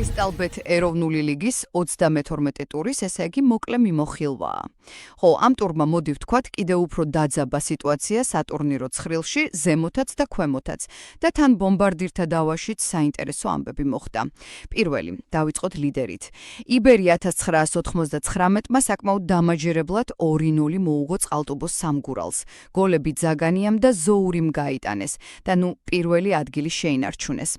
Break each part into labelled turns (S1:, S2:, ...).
S1: კრისტალბეთ ეროვნული ლიგის 32 ტურის, ესე იგი მოკლე მიმოხილვაა. ხო, ამ ტურმა მოდი ვთქვათ, კიდევ უფრო დაძაბა სიტუაცია სატურნირო ცხრილში, ზემოთაც და ქვემოთაც და თან ბომბარდირთა დავაშიც საინტერესო ამბები მოხდა. პირველი, დავიწყოთ ლიდერით. იბერი 1999-მა საკმაოდ დამაჯერებლად 2-0 მოუღო წყალტუბოს სამგურალს. გოლები ძაგანიამ და ზოურიმ გაიტანეს და პირველი ადგილი შეინარჩუნეს.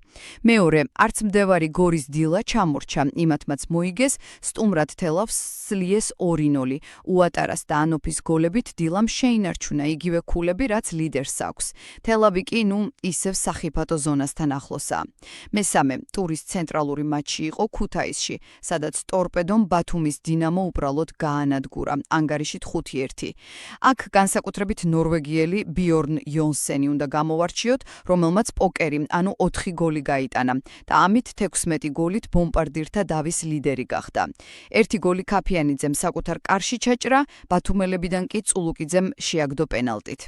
S1: მეორე, არც მდევარი გორის დილა ჩამორჩა, იმათმაც მოიგეს, სტუმრად თელავს სლიეს 2-0. უატარას და ანოფის გოლებით დილამ შეინარჩუნა იგივე ქულები, რაც ლიდერს აქვს. თელავი კი, ისევ სახიფათო ზონასთან ახლოსაა. მესამე, ტურის ცენტრალური მატჩი იყო ქუთაისში, სადაც ტორპედომ ბათუმის დინამო უბრალოდ გაანადგურა, ანგარიშით 5-1. აქ განსაკუთრებით ნორვეგიელი ბიორნ იონსენი უნდა გამოვარჩიოთ, რომელმაც პოკერი, 4 გოლი გაიტანა და ამით 16 გოლით ბომბარდირთა დავის ლიდერი გახდა. 1 გოლი ქაფიანიძემ საკუთარ კარში ჩაჭრა, ბათუმელებიდან კი წულუკიძემ შეაგდო პენალტით.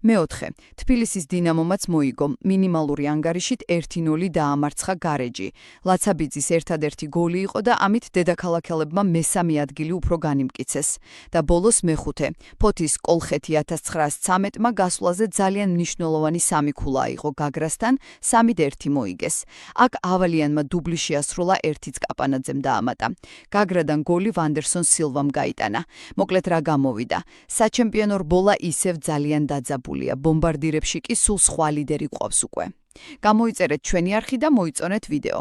S1: მეოთხე, თბილისის დინამომაც მოიგო, მინიმალური ანგარიშით 1-0 დაამარცხა გარეჯი. ლაცაბიძის ერთადერთი გოლი იყო და ამით დედაქალაქელებმა მესამე ადგილი უფრო განიმტკიცეს. და ბოლოს მეხუთე, ფოთის კოლხეთი 1913-მა გასვლაზე ძალიან მნიშვნელოვანი 3 ქულა აიღო გაგრასთან, 3-1 მოიგეს. აქ ავალიანმა დუბლი შეასრულა, 1-იც კაპანაძემ დაამატა. გაგრადან გოლი ვანდერსონ სილვამ გაიტანა. მოკლედ რა გამოვიდა? საჩემპიონო რბოლა ისევ ძალიან დაძაბულია, ბომბარდირებში კი სულ სხვა ლიდერი გვყავს უკვე. გამოიწერეთ ჩვენი არხი და მოიწონეთ ვიდეო.